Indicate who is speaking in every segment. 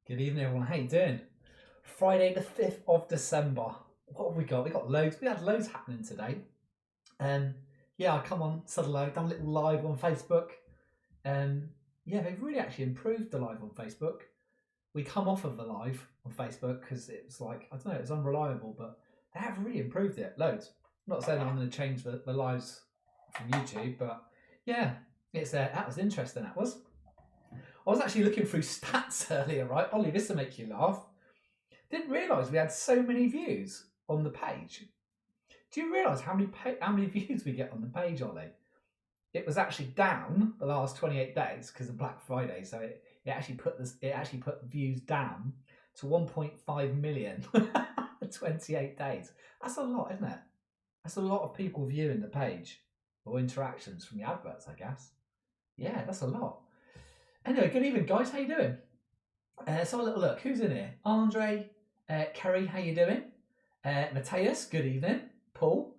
Speaker 1: Good evening, everyone. How you doing? Friday the 5th of December. What have we got? We got loads. We had loads happening today. Yeah, I come on Suddenly, done a little live on Facebook. Yeah, they've really actually improved the live on Facebook. We come off of the live on Facebook because it was like, I don't know, it was unreliable, but they have really improved it loads. I'm not saying I'm going to change the lives from YouTube, but yeah, it's that was interesting. That was. I was actually looking through stats earlier, right? Ollie, this will make you laugh. Didn't realise we had so many views on the page. Do you realise how many views we get on the page, Ollie? It was actually down the last 28 days because of Black Friday, so it actually put views down to 1.5 million for 28 days. That's a lot, isn't it? That's a lot of people viewing the page or interactions from the adverts, I guess. Yeah, that's a lot. Anyway, good evening, guys. How you doing? Let's have a little look. Who's in here? Andre, Kerry, how you doing? Matthias, good evening. Paul,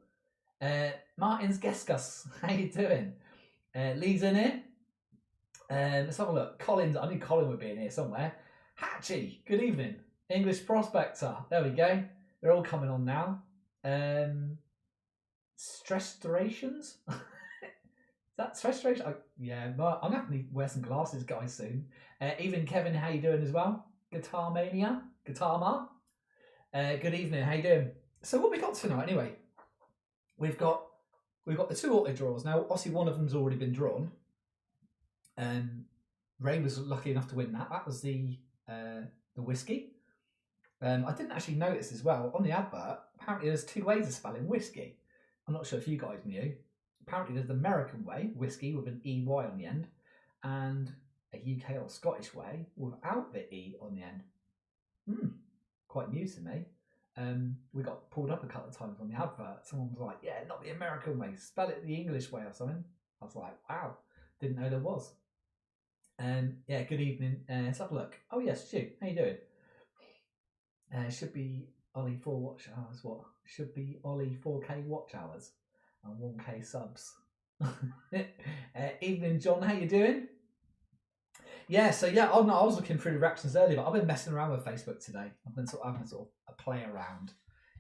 Speaker 1: Martins Geskus, how you doing? Lee's in here. Let's have a look. Collins, I knew Colin would be in here somewhere. Hatchie, good evening. English Prospector, there we go. They're all coming on now. Stressdurations? That's frustration. Yeah, I'm gonna have to wear some glasses, guys, soon. Even Kevin, how you doing as well? Guitar Mania, Guitar Ma. Good evening. How you doing? So what we got tonight, anyway? We've got the two auto draws now. Obviously, one of them's already been drawn. Ray was lucky enough to win that. That was the whiskey. I didn't actually notice as well on the advert. Apparently, there's two ways of spelling whiskey. I'm not sure if you guys knew. Apparently there's the American way, whiskey with an EY on the end, and a UK or Scottish way without the E on the end. Quite new to me. We got pulled up a couple of times on the advert. Someone was like, yeah, not the American way, spell it the English way or something. I was like, wow, didn't know there was. Yeah, good evening. Let's have a look. Oh yes, Stu, how you doing? Should be Ollie 4 watch hours. What? Should be Ollie 4K watch hours. And 1K subs. Evening, John. How you doing? Yeah, so yeah, I was looking through the reactions earlier, but I've been messing around with Facebook today. I've been having a play around.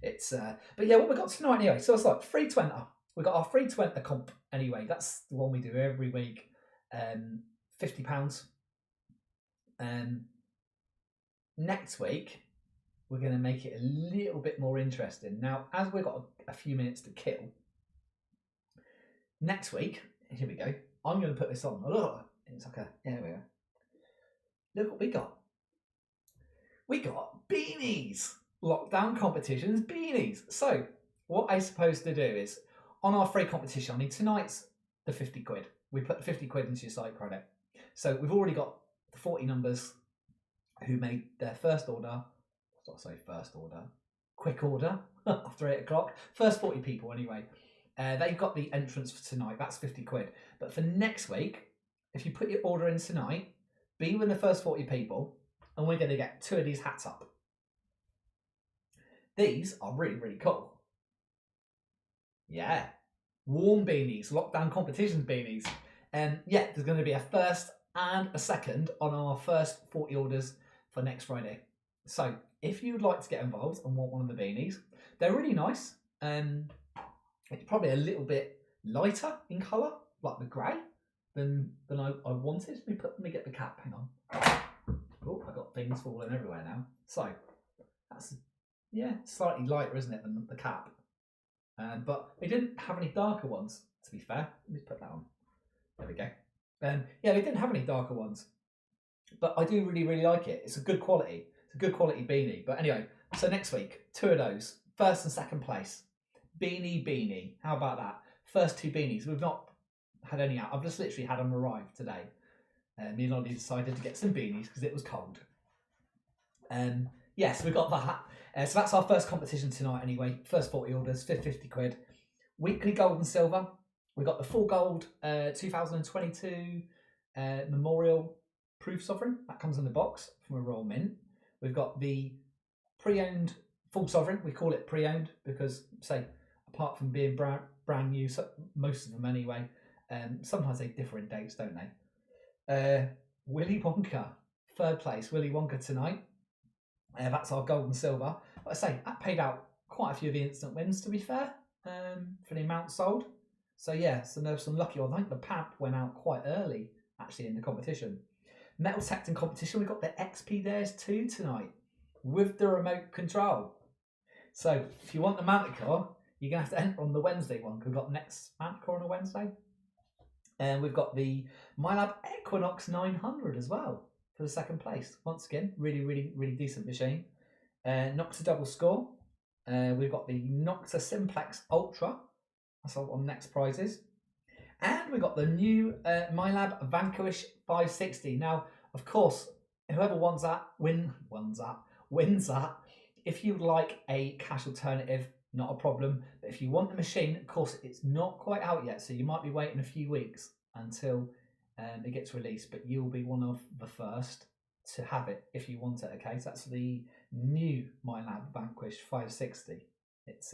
Speaker 1: It's but yeah, what we got tonight anyway. So it's like free 20. We got our free 20 comp anyway. That's the one we do every week. £50. Next week we're going to make it a little bit more interesting. Now, as we've got a few minutes to kill. Next week, here we go. I'm going to put this on. Look, it's like there we go. Look what we got. We got beanies. Lockdown competitions beanies. So what I'm supposed to do is on our free competition. I mean, tonight's the 50 quid. We put the 50 quid into your site credit. So we've already got the 40 numbers who made their first order. First order. Quick order after 8 o'clock. First 40 people anyway. They've got the entrance for tonight. That's 50 quid. But for next week, if you put your order in tonight, be with the first 40 people, and we're going to get 2 of these hats up. These are really, really cool. Yeah. Warm beanies, lockdown competitions beanies. Yeah, there's going to be a first and a second on our first 40 orders for next Friday. So if you'd like to get involved and want one of the beanies, they're really nice. It's probably a little bit lighter in colour, like the grey, than I wanted. Let me get the cap. Hang on. Oh, I got things falling everywhere now. So that's slightly lighter, isn't it, than the cap? But we didn't have any darker ones. To be fair, let me put that on. There we go. Yeah, we didn't have any darker ones, but I do really, really like it. It's a good quality. It's a good quality beanie. But anyway, so next week, 2 of those, first and second place. Beanie. How about that? First 2 beanies. We've not had any out. I've just literally had them arrive today. Me and Ollie decided to get some beanies because it was cold. Yes, we got that. So that's our first competition tonight anyway. First 40 orders, 50 quid. Weekly gold and silver. We got the full gold 2022 Memorial Proof Sovereign. That comes in the box from a Royal Mint. We've got the pre-owned full Sovereign. We call it pre-owned because, say, apart from being brand new, so most of them anyway, sometimes they differ in dates, don't they? Willy Wonka third place, Willy Wonka tonight. That's our gold and silver. Like I say, that paid out quite a few of the instant wins, to be fair, for the amount sold. So yeah, so there's some lucky ones. I think the PAMP went out quite early, actually, in the competition. Metal detecting competition, we've got the XP Dares 2 tonight with the remote control. So if you want the Manticore, you're going to have to enter on the Wednesday one, because we've got next Manticore on a Wednesday. And we've got the MyLab Equinox 900 as well for the second place. Once again, really, really, really decent machine. Nocta double score. We've got the Nocta Simplex Ultra. That's on next prizes. And we've got the new MyLab Vanquish 560. Now, of course, whoever wins that. If you'd like a cash alternative, not a problem. But if you want the machine, of course, it's not quite out yet, so you might be waiting a few weeks until it gets released. But you'll be one of the first to have it if you want it. Okay, so that's the new MyLab Vanquish 560. It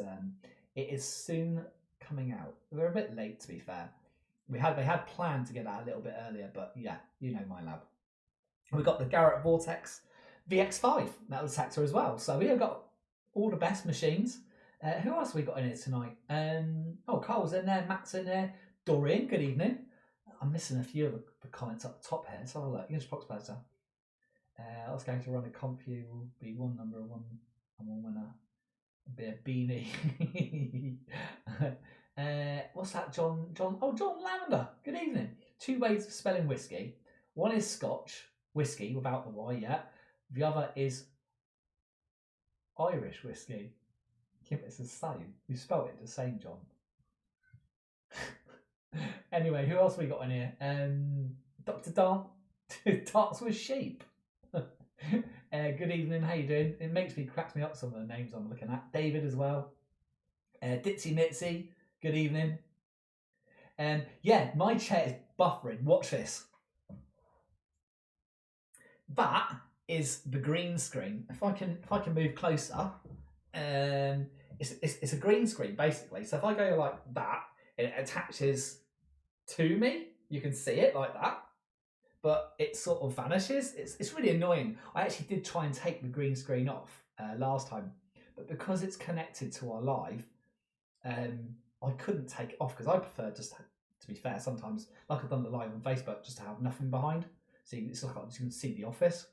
Speaker 1: is soon coming out. We're a bit late, to be fair. They had planned to get that a little bit earlier, but yeah, you know MyLab. We've got the Garrett Vortex VX5 metal detector as well. So we have got all the best machines. Who else have we got in here tonight? Carl's in there, Matt's in there, Dorian, good evening. I'm missing a few of the comments up the top here, so I'll look. English Prox Plaza. I was going to run a comp for you, will be one number one and one winner. Be a beanie. What's that, John? John Lavender. Good evening. 2 ways of spelling whiskey. One is Scotch whiskey without the Y yet. The other is Irish whiskey. Yeah, it's the same. You spelled it the same, John. Anyway, who else we got in here? Dr. Darts with Sheep. Good evening. How you doing? It cracks me up some of the names I'm looking at. David as well. Ditsy Mitzi. Good evening. Yeah, my chair is buffering. Watch this. That is the green screen. If I can move closer, it's a green screen basically. So if I go like that, it attaches to me. You can see it like that, but it sort of vanishes. It's really annoying. I actually did try and take the green screen off last time, but because it's connected to our live, I couldn't take it off because I prefer just to be fair. Sometimes, like I've done the live on Facebook, just to have nothing behind. So it's like you can see the office.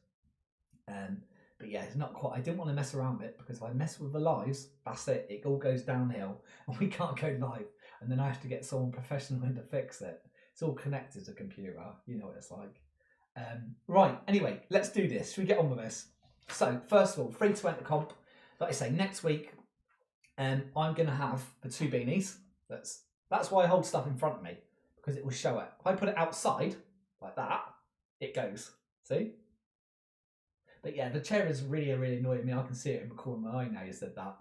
Speaker 1: But yeah, it's not quite. I didn't want to mess around with it because if I mess with the lives, that's it. It all goes downhill, and we can't go live. And then I have to get someone professional in to fix it. It's all connected to computer. You know what it's like. Right. Anyway, let's do this. Should we get on with this? So first of all, free to enter comp. Like I say, next week, I'm going to have the 2 beanies. That's why I hold stuff in front of me, because it will show it. If I put it outside like that, it goes. See? But yeah, the chair is really, really annoying me. I can see it in the corner of my eye now you said that.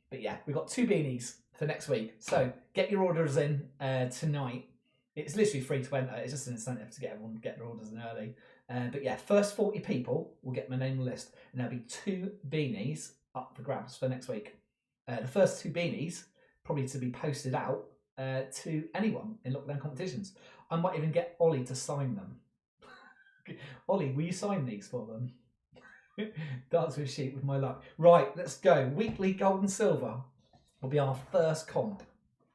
Speaker 1: But yeah, we've got 2 beanies for next week. So get your orders in tonight. It's literally free to enter. It's just an incentive to get everyone to get their orders in early. But yeah, first 40 people will get my name on the list. And there'll be 2 beanies up for grabs for next week. The first 2 beanies probably to be posted out to anyone in lockdown competitions. I might even get Ollie to sign them. Ollie, will you sign these for them? Dance with Sheep with my luck. Right, let's go. Weekly gold and silver will be our first comp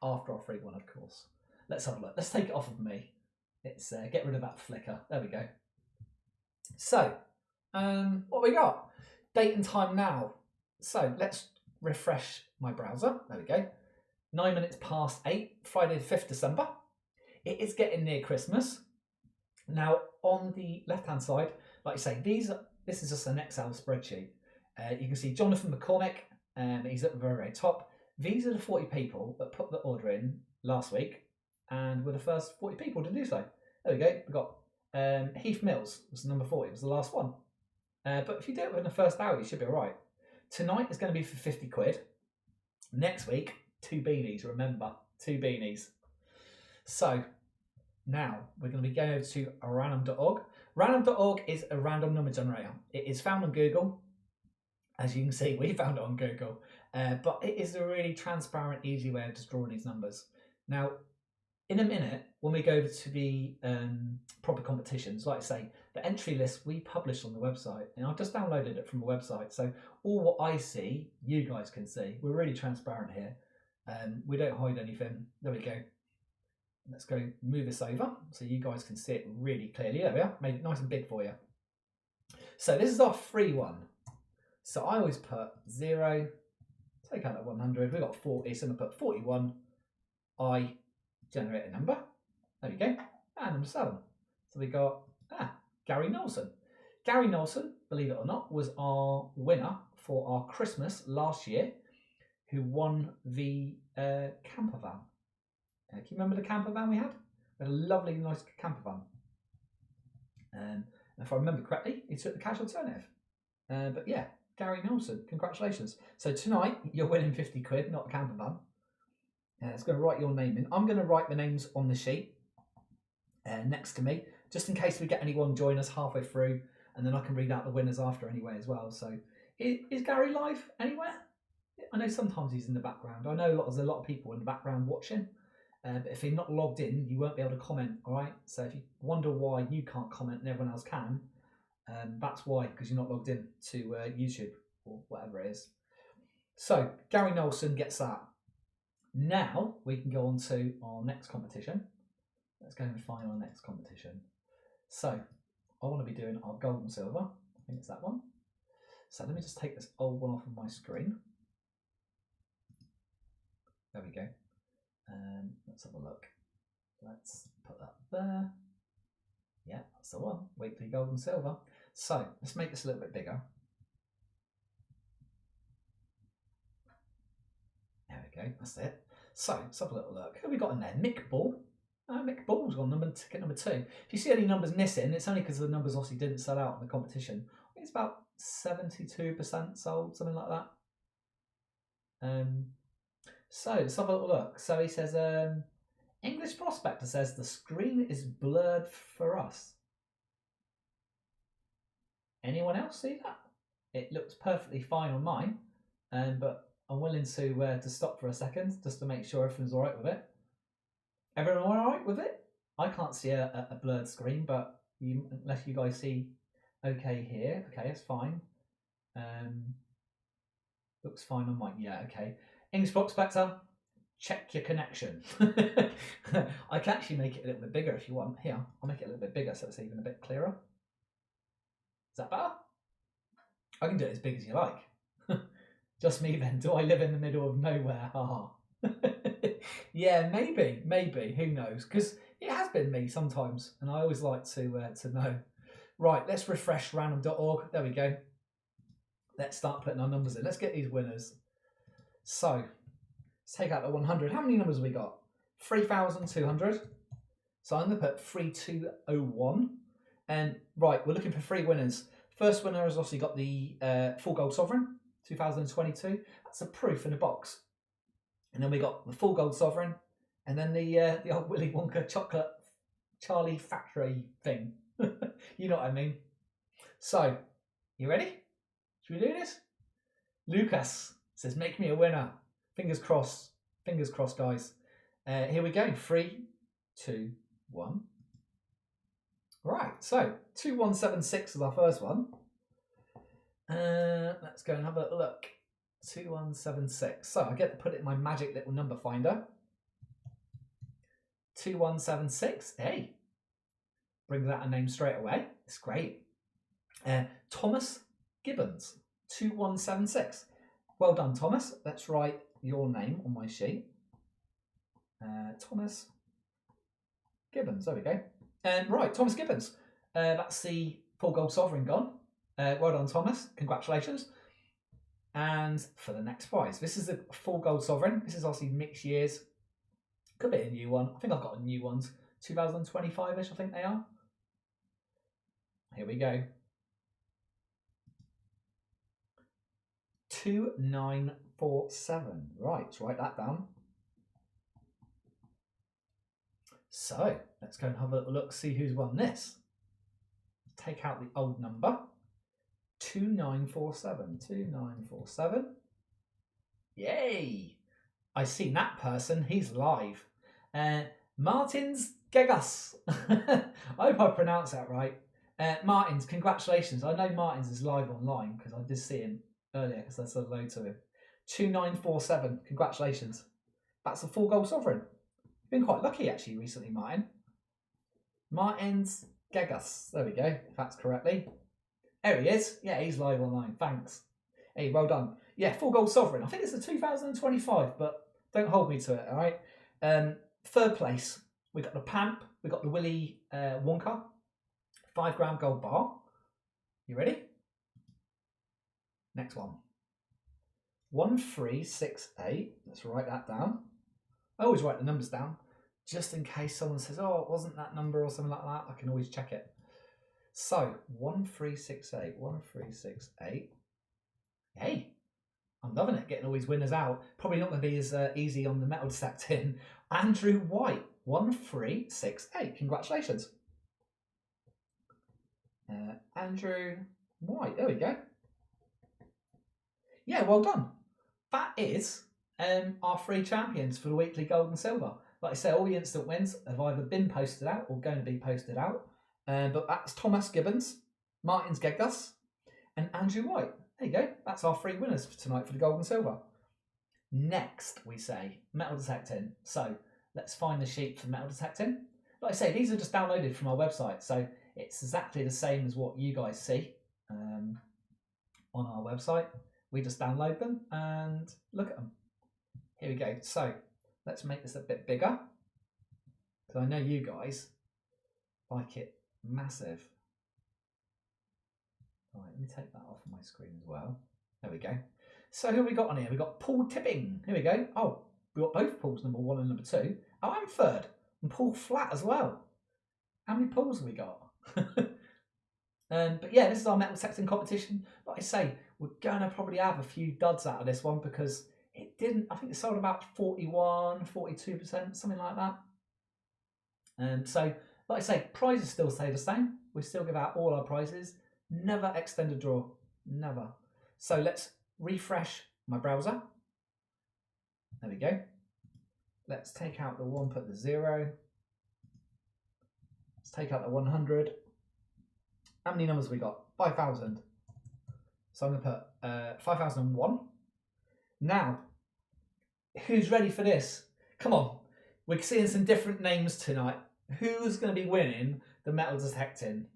Speaker 1: after our free one, of course. Let's have a look. Let's take it off of me. Let's get rid of that flicker. There we go. So, what we got? Date and time now. So let's refresh my browser. There we go. 9 minutes past 8, Friday the 5th December. It is getting near Christmas. Now, on the left-hand side, like I say, this is just an Excel spreadsheet. You can see Jonathan McCormick, he's at the very, very top. These are the 40 people that put the order in last week, and we're the first 40 people to do so. There we go. We've got Heath Mills, was number 40, was the last one. But if you do it within the first hour, you should be all right. Tonight is going to be for 50 quid. Next week, 2 beanies, remember, 2 beanies. So, now we're going to be going over to random.org. Random.org is a random number generator. It is found on Google. As you can see, we found it on Google. But it is a really transparent, easy way of just drawing these numbers. Now, in a minute, when we go over to the proper competitions, like I say, the entry list we publish on the website, and I've just downloaded it from the website. So all what I see, you guys can see. We're really transparent here. We don't hide anything. There we go. Let's go move this over so you guys can see it really clearly. There we are. Made it nice and big for you. So this is our free one. So I always put 0, take out that 100. We've got 40, so I'm going to put 41. I generate a number. There we go. And number 7. So we got Gary Nelson. Gary Nelson, believe it or not, was our winner for our Christmas last year, who won the camper van. Can you remember the camper van we had? We had a lovely, nice camper van. If I remember correctly, he took the cash alternative. But yeah, Gary Nelson, congratulations. So tonight, you're winning 50 quid, not a camper van. It's going to write your name in. I'm going to write the names on the sheet next to me, just in case we get anyone join us halfway through, and then I can read out the winners after anyway as well. So is Gary live anywhere? I know sometimes he's in the background. I know there's a lot of people in the background watching. But if you're not logged in, you won't be able to comment, all right? So if you wonder why you can't comment and everyone else can, that's why, because you're not logged in to YouTube or whatever it is. So Gary Nelson gets that. Now we can go on to our next competition. Let's go and find our next competition. So I want to be doing our gold and silver. I think it's that one. So let me just take this old one off of my screen. There we go. Let's have a look. Let's put that there. Yeah, that's the one. Weekly gold and silver. So let's make this a little bit bigger. There we go. That's it. So let's have a little look. Who have we got in there? Mick Ball. Mick Ball's on ticket number 2. If you see any numbers missing, it's only because the numbers obviously didn't sell out in the competition. I think it's about 72% sold, something like that. So let's have a little look. So he says, English Prospector says the screen is blurred for us. Anyone else see that? It looks perfectly fine on mine, but I'm willing to stop for a second just to make sure everything's all right with it. Everyone all right with it? I can't see a blurred screen, but unless you guys see okay here. Okay, it's fine. Looks fine on mine. Yeah, okay. English Prospector, check your connection. I can actually make it a little bit bigger if you want. Here, I'll make it a little bit bigger so it's even a bit clearer. Is that better? I can do it as big as you like. Just me then. Do I live in the middle of nowhere? Haha. Yeah, maybe. Who knows? Because it has been me sometimes, and I always like to know. Right, let's refresh random.org. There we go. Let's start putting our numbers in. Let's get these winners. So let's take out the 100. How many numbers have we got? 3,200. So I'm going to put 3201. And right, we're looking for 3 winners. First winner has obviously got the full gold sovereign, 2022. That's a proof in a box. And then we got the full gold sovereign, and then the old Willy Wonka chocolate Charlie factory thing. You know what I mean. So, you ready? Should we do this? Lucas says, make me a winner. Fingers crossed, guys. Here we go. 3, 2, 1. Right, so 2176 is our first one. Let's go and have a look. 2176. So I get to put it in my magic little number finder. 2176. Hey, brings out a name straight away. It's great. Thomas Gibbons. 2176. Well done, Thomas. Let's write your name on my sheet. Thomas Gibbons. There we go. Right, Thomas Gibbons. That's the full gold sovereign gone. Well done, Thomas. Congratulations. And for the next prize, this is the full gold sovereign. This is obviously mixed years. Could be a new one. I think I've got a new ones. 2025-ish, I think they are. Here we go. 2947. Right, let's write that down. So let's go and have a little look, see who's won this. Take out the old number. 2947. 2947. Yay! I seen that person. He's live. Martins Gegas. I hope I pronounced that right. Martins, congratulations. I know Martins is live online because I did see him earlier because I said hello to him. 2947. Congratulations. That's a 4 gold sovereign. You've been quite lucky actually recently, Martin. Martins Gegas. There we go, if that's correctly. There he is. Yeah, he's live online. Thanks. Hey, well done. Yeah, 4 gold sovereign. I think it's a 2025, but don't hold me to it, all right? Third place, we got the Pamp, we got the Willy Wonka, 5 gram gold bar. You ready? Next one. 1368. Let's write that down. I always write the numbers down just in case someone says, oh, it wasn't that number or something like that. I can always check it. So 1368, 1368. Hey, I'm loving it, getting all these winners out. Probably not going to be as easy on the metal detecting. Andrew White, 1368. Congratulations. Andrew White, there we go. Yeah, well done. That is our 3 champions for the weekly gold and silver. Like I say, all the instant wins have either been posted out or going to be posted out. But that's Thomas Gibbons, Martins Gegas, and Andrew White. There you go. That's our 3 winners for tonight for the gold and silver. Next, we say metal detecting. So let's find the sheet for metal detecting. Like I say, these are just downloaded from our website, so it's exactly the same as what you guys see on our website. We just download them and look at them. Here we go. So let's make this a bit bigger, because I know you guys like it massive. All right, let me take that off my screen as well. There we go. So who have we got on here? We've got Paul Tipping. Here we go. Oh, we've got both Pauls, number 1 and number 2. Oh, I'm third. And Paul Flat as well. How many Pauls have we got? But yeah, this is our metal detecting competition. Like I say, we're going to probably have a few duds out of this one because it didn't, I think it sold about 41, 42%, something like that. So, like I say, prizes still stay the same. We still give out all our prizes. Never extend a draw. Never. So let's refresh my browser. There we go. Let's take out the 1, put the 0. Let's take out the 100. How many numbers have we got? 5,000. So I'm going to put 5,001. Now, who's ready for this? Come on. We're seeing some different names tonight. Who's going to be winning the metal detecting?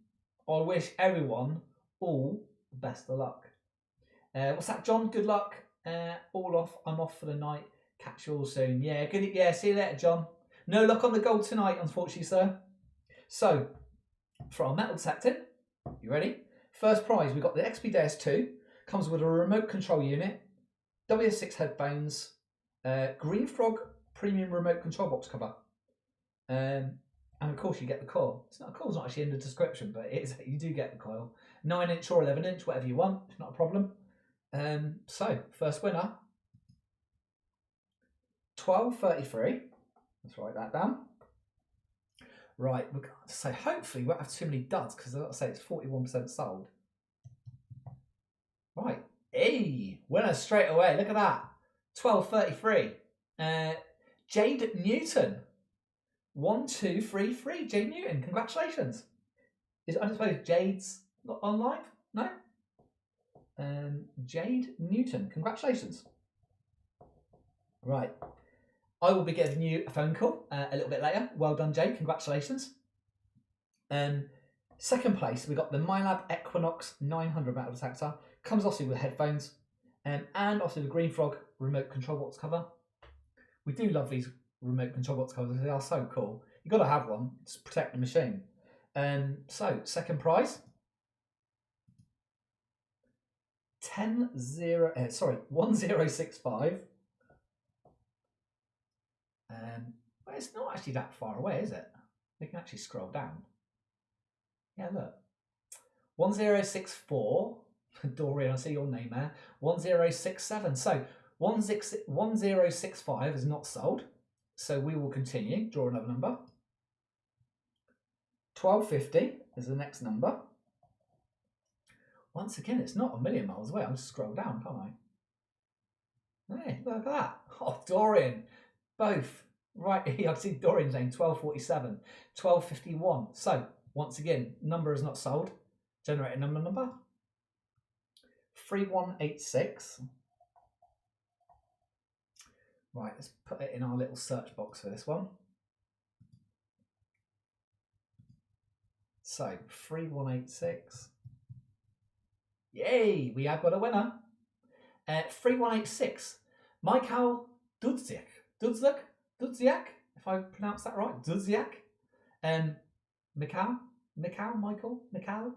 Speaker 1: I wish everyone all the best of luck. What's that, John? Good luck. All off. I'm off for the night. Catch you all soon. Yeah, good. Yeah, see you later, John. No luck on the gold tonight, unfortunately, sir. So, for our metal detecting, you ready? First prize, we've got the XP Deus 2. Comes with a remote control unit, WS6 headphones, Green Frog premium remote control box cover. And of course you get the coil. The coil's not actually in the description, but it is, you do get the coil. 9-inch or 11-inch, whatever you want. It's not a problem. So, first winner, 1233. Let's write that down. Right, we're going to say hopefully we won't have too many duds because as I say it's 41% sold. Right, hey, winner straight away. Look at that, 1233. Jade Newton, 1233. Jade Newton, congratulations. I suppose Jade's not on live? No. Jade Newton, congratulations. Right. I will be giving you a phone call a little bit later. Well done, Jade. Congratulations. Second place, we got the MyLab Equinox 900 metal detector. Comes obviously with headphones and obviously the Green Frog remote control box cover. We do love these remote control box covers. They are so cool. You've got to have one to protect the machine. So, second prize. 1065. Well, it's not actually that far away, is it? We can actually scroll down. Yeah, look. 1064. Dorian, I see your name there. 1067. So 1065 is not sold. So we will continue. Draw another number. 1250 is the next number. Once again, it's not a million miles away. I'll just scroll down, can't I? Hey, look at that. Oh, Dorian. Both Right, I see Dorian's name, 1247, 1251. So, once again, number is not sold. Generate a number. 3186. Right, let's put it in our little search box for this one. So, 3186. Yay, we have got a winner. 3186. Michael Dudziak, if I pronounce that right. Dudziak. Michael?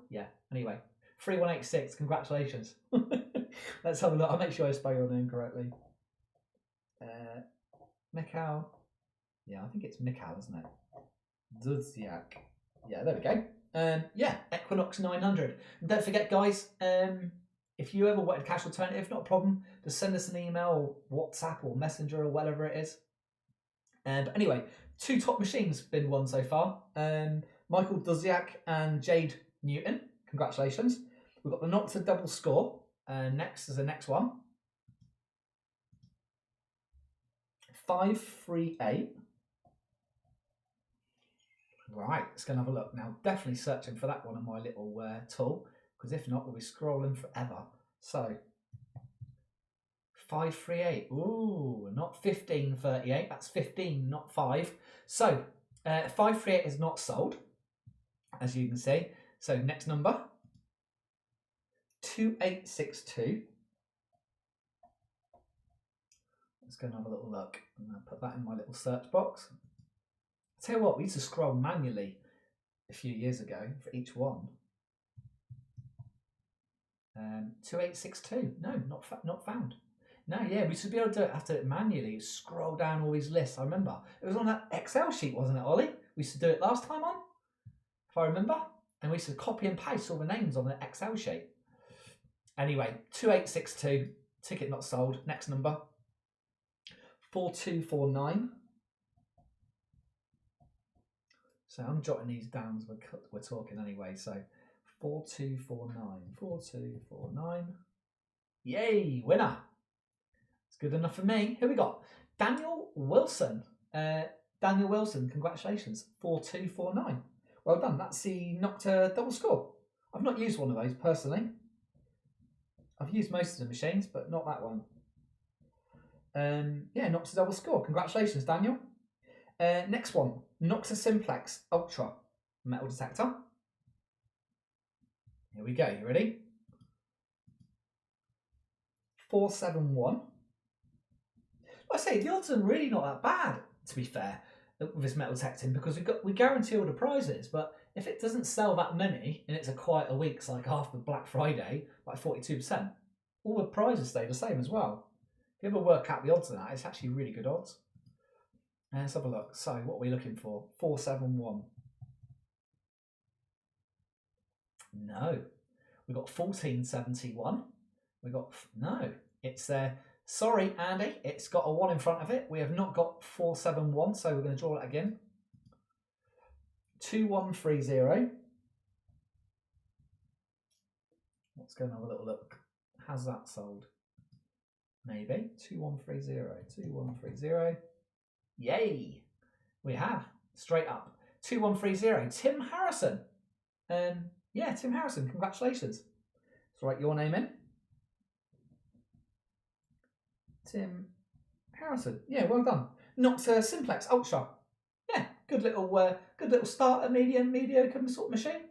Speaker 1: Yeah, anyway. 3186, congratulations. Let's have a look. I'll make sure I spell your name correctly. Mikhail. Yeah, I think it's Mikhail, isn't it? Dudziak. Yeah, there we go. Yeah, Equinox 900. And don't forget, guys, if you ever wanted a cash alternative, not a problem. Just send us an email or WhatsApp or Messenger or whatever it is. But anyway, 2 top machines been won so far. Michael Dudziak and Jade Newton. Congratulations. We've got the Nocta double score. Next is the next one. 538. Right, let's go and have a look. Now, definitely searching for that one on my little tool, because if not, we'll be scrolling forever. So, 538. Ooh, not 1538. That's 15, not 5. So, 538 is not sold, as you can see. So, next number, 2862. Let's go and have a little look. I'm going to put that in my little search box. I'll tell you what, we used to scroll manually a few years ago for each one. 2862. No, not found. No, yeah, we should be able to have to do it manually, scroll down all these lists. I remember it was on that Excel sheet, wasn't it, Ollie? We used to do it last time on, if I remember. And we used to copy and paste all the names on the Excel sheet. Anyway, 2862, ticket not sold. Next number, 4249. So I'm jotting these down as we're talking anyway. So 4249, 4249. Yay, winner. It's good enough for me. Who we got? Daniel Wilson. Daniel Wilson, congratulations. 4249. Well done. That's the Nocta double score. I've not used one of those personally. I've used most of the machines, but not that one. Yeah, Nocta double score. Congratulations, Daniel. Next one, Nocta Simplex Ultra metal detector. Here we go. You ready? 471. I say the odds are really not that bad, to be fair, with this metal detecting, because we guarantee all the prizes. But if it doesn't sell that many and it's a quieter week, it's like after Black Friday, like 42%, all the prizes stay the same as well. If you ever work out the odds of that, it's actually really good odds. Let's have a look. So what are we looking for? 471. No. We've got 1471. We got, no. It's there. Sorry, Andy. It's got a 1 in front of it. We have not got 471, so we're going to draw that again. 2130. Let's go and have a little look. Has that sold? Maybe. 2130. 2130. Yay! We have. Straight up. 2130. Tim Harrison. Yeah, Tim Harrison. Congratulations. Let's write your name in. Tim Harrison. Yeah, well done. Nocta Simplex Ultra. Yeah, good little starter, mediocre sort of machine.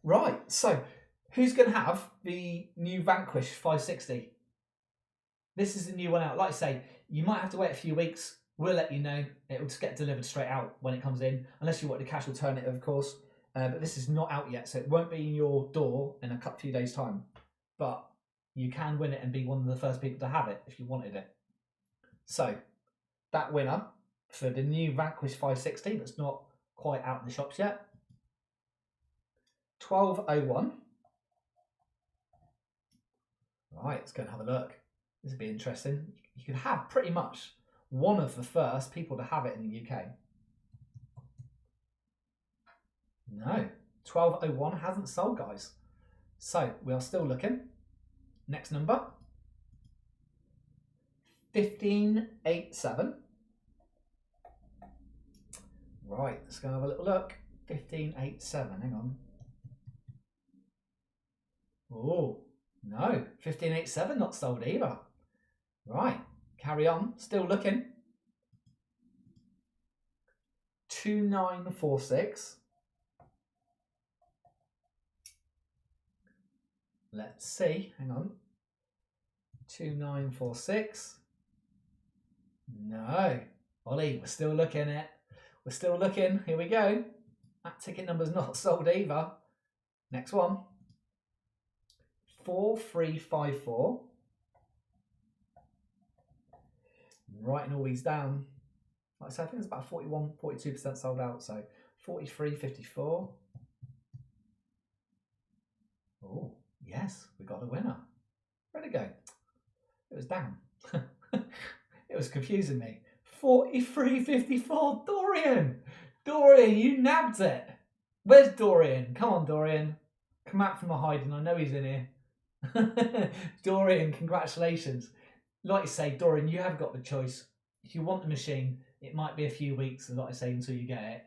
Speaker 1: Right, so who's going to have the new Vanquish 560? This is the new one out. Like I say, you might have to wait a few weeks. We'll let you know. It will just get delivered straight out when it comes in, unless you want a cash alternative, of course. But this is not out yet, so it won't be in your door in a few days' time. But you can win it and be one of the first people to have it if you wanted it. So, that winner for the new Vanquish 560 that's not quite out in the shops yet, 1201. Right, let's go and have a look. This would be interesting. You could have pretty much one of the first people to have it in the UK. No, 1201 hasn't sold, guys. So we are still looking. Next number, 1587. Right, let's go have a little look. 1587, hang on. Oh, no, 1587 not sold either. Right, carry on, still looking. 2946. Let's see, hang on. 2946. No, Ollie, we're still looking at it. We're still looking. Here we go. That ticket number's not sold either. Next one. 4354. Writing all these down. Like I said, I think it's about 41, 42% sold out. So 4354. Oh, yes, we got a winner. Where'd it go? It was down. It was confusing me. 4354, Dorian! Dorian, you nabbed it! Where's Dorian? Come on, Dorian. Come out from the hiding. I know he's in here. Dorian, congratulations. Like I say, Dorian, you have got the choice. If you want the machine, it might be a few weeks, like I say, until you get it.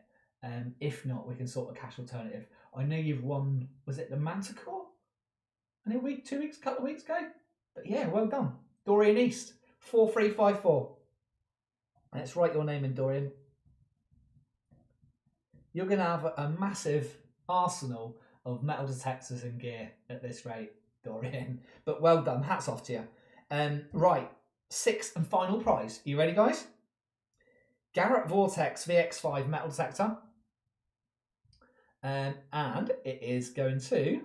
Speaker 1: If not, we can sort a cash alternative. I know you've won, was it the Manticore? Only a week, 2 weeks, couple of weeks ago? But yeah, well done. Dorian East, 4354. Let's write your name in, Dorian. You're going to have a massive arsenal of metal detectors and gear at this rate, Dorian. But well done. Hats off to you. Right, sixth and final prize. You ready, guys? Garrett Vortex VX5 metal detector. And it is going to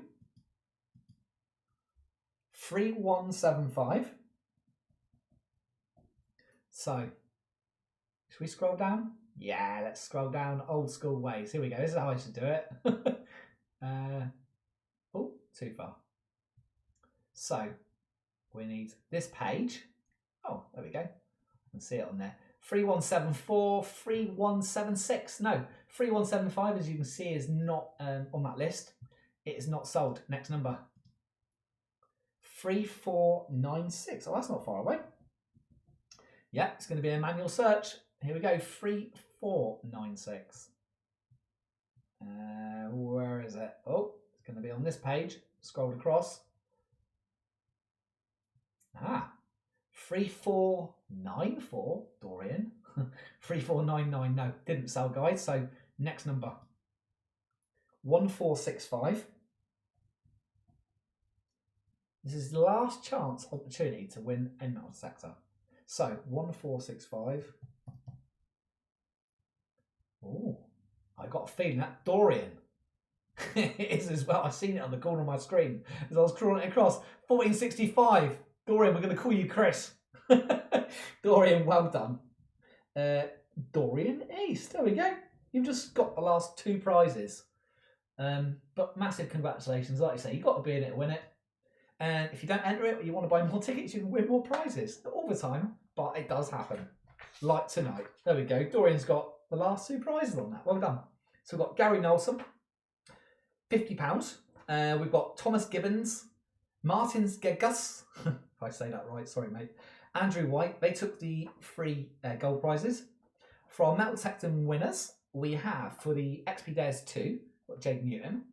Speaker 1: 3175. So, should we scroll down? Yeah, let's scroll down old school ways. Here we go. This is how I should do it. Oh, too far. So, we need this page. Oh, there we go. I can see it on there. 3174, 3176. No, 3175, as you can see, is not on that list. It is not sold. Next number. 3496. Oh, that's not far away. Yeah, it's going to be a manual search. Here we go. 3496. Where is it? Oh, it's going to be on this page. Scrolled across. 3494, Dorian. 3499, no, didn't sell, guys. So next number. 1465. This is the last chance opportunity to win a metal sector. So 1465. Oh, I got a feeling that Dorian. It is as well. I've seen it on the corner of my screen as I was crawling it across. 1465. Dorian, we're going to call you Chris. Dorian, well done. Dorian East. There we go. You've just got the last two prizes. But massive congratulations. Like I say, you've got to be in it to win it. And if you don't enter it or you want to buy more tickets, you can win more prizes. Not all the time, but it does happen. Like tonight. There we go. Dorian's got the last two prizes on that. Well done. So we've got Gary Nelson, £50. We've got Thomas Gibbons, Martins Gegas, if I say that right, sorry mate, Andrew White. They took the free gold prizes. For our Metal Detector winners, we have for the XP Dares 2, got Jade Newton,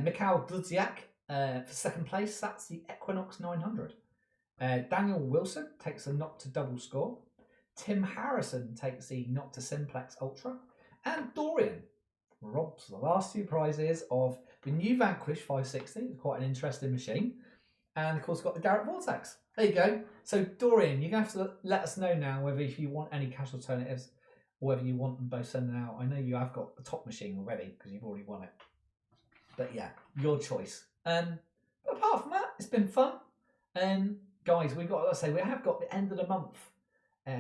Speaker 1: Mikhail Dudziak for second place, that's the Equinox 900. Daniel Wilson takes the Nocta double score. Tim Harrison takes the Nocta Simplex Ultra. And Dorian robs the last two prizes of the new Vanquish 560. It's quite an interesting machine. And of course got the Garrett Vortex. There you go. So Dorian, you're going to have to let us know now whether if you want any cash alternatives or whether you want them both sending out. I know you have got the top machine already because you've already won it. But yeah, your choice. But apart from that, it's been fun. Guys, we have got the end of the month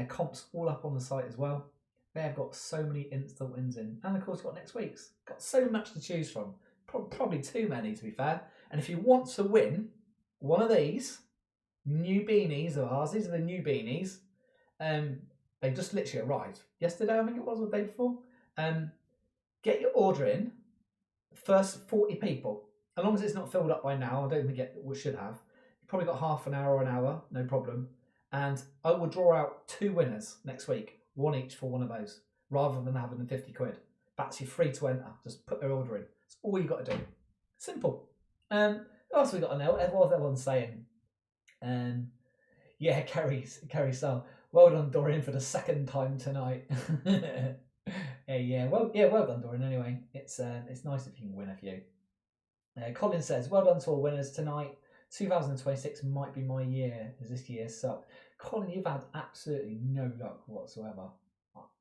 Speaker 1: comps all up on the site as well. They have got so many instant wins in. And of course, got next week's. Got so much to choose from. Probably too many, to be fair. And if you want to win one of these new beanies of ours, these are the new beanies. They just literally arrived yesterday, I think it was, or the day before. Get your order in. First 40 people. As long as it's not filled up by now, I don't think we should have. You've probably got half an hour or an hour, no problem. And I will draw out 2 winners next week, one each for one of those. rather than having the 50 quid. That's your free to enter. Just put your order in. That's all you got to do. Simple. What else we got to know? What everyone's saying? Yeah, Kerry Sal. Well done, Dorian, for the second time tonight. Well done, Dorian. Anyway, it's nice if you can win a few. Colin says, well done to all winners tonight. 2026 might be my year, as this year sucked. Colin, you've had absolutely no luck whatsoever.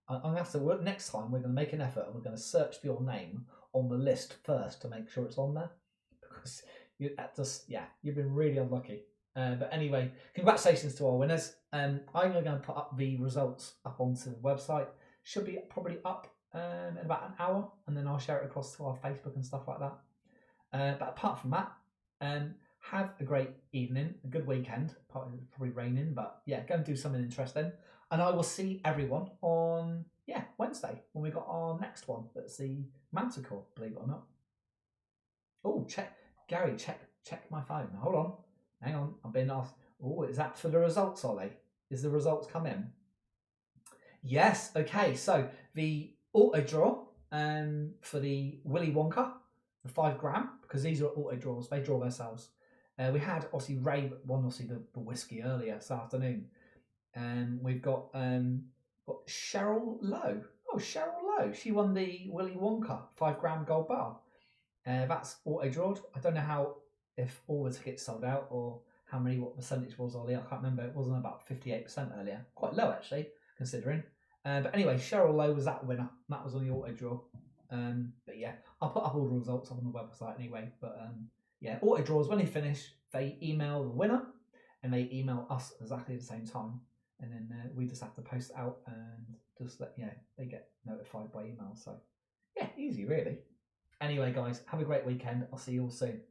Speaker 1: I'm going to have to, next time we're going to make an effort and we're going to search for your name on the list first to make sure it's on there. Because you've been really unlucky. But anyway, congratulations to our winners. I'm going to put up the results up onto the website. Should be probably up in about an hour, and then I'll share it across to our Facebook and stuff like that. But apart from that, have a great evening, a good weekend. Probably raining, but yeah, go and do something interesting. And I will see everyone on Wednesday when we got our next one. That's the Manticore, believe it or not. Oh, Gary, check my phone. Hold on. Hang on, I'm being asked. Oh, is that for the results, Ollie? Is the results come in? Yes, okay. So the auto draw for the Willy Wonka, the 5 gram, because these are auto draws, they draw themselves. We had obviously Ray won obviously the whiskey earlier this afternoon. We've got Cheryl Lowe. Oh, Cheryl Lowe. She won the Willy Wonka 5 gram gold bar. That's auto drawed. I don't know if all the tickets sold out or what percentage was Ollie. I can't remember. It wasn't about 58% earlier. Quite low actually, considering. But anyway, Cheryl Lowe was that winner. That was on the auto draw. But yeah, I'll put up all the results on the website anyway. But auto draws, when they finish, they email the winner and they email us exactly at the same time. And then we just have to post it out and just they get notified by email. So yeah, easy really. Anyway, guys, have a great weekend. I'll see you all soon.